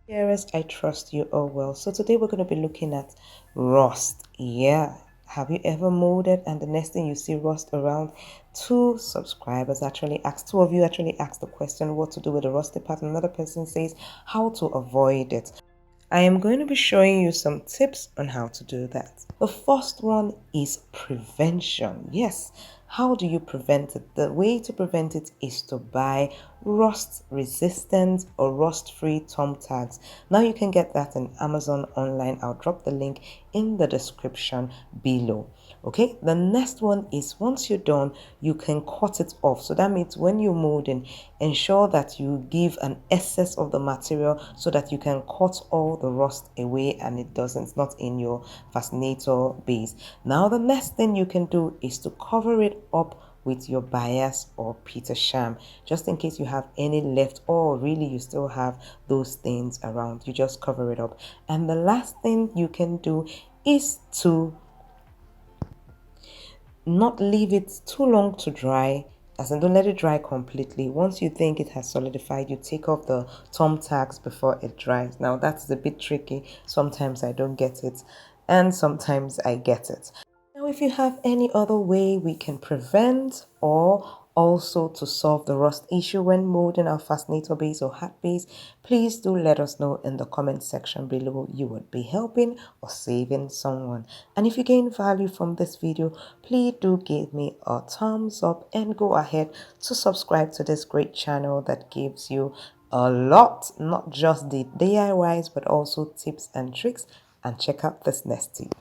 Dearest, I trust you all well. So today we're going to be looking at rust. Yeah. Have you ever molded and the next thing you see rust around? Two of you actually asked the question what to do with the rusty part. Another person says how to avoid it. I am going to be showing you some tips on how to do that. The first one is prevention. Yes, how do you prevent it? The way to prevent it is to buy rust resistant or rust free thumb tags. Now you can get that in Amazon online. I'll drop the link in the description below. Okay, the next one is once you're done, you can cut it off. So that means when you're molding, ensure that you give an excess of the material so that you can cut all the rust away and it doesn't, it's not in your fascinator base. Now the next thing you can do is to cover it up with your bias or Peter Sham, just in case you have any left or really you still have those things around. You just cover it up. And the last thing you can do is to not leave it too long to dry, as in don't let it dry completely. Once you think it has solidified, you take off the thumb tags before it dries. Now that's a bit tricky. Sometimes I don't get it and sometimes I get it. Now, if you have any other way we can prevent or also to solve the rust issue when molding our fascinator base or hat base, please do let us know in the comment section below. You would be helping or saving someone. And if you gain value from this video, please do give me a thumbs up and go ahead to subscribe to this great channel that gives you a lot, not just the DIYs, but also tips and tricks. And check out this next tip.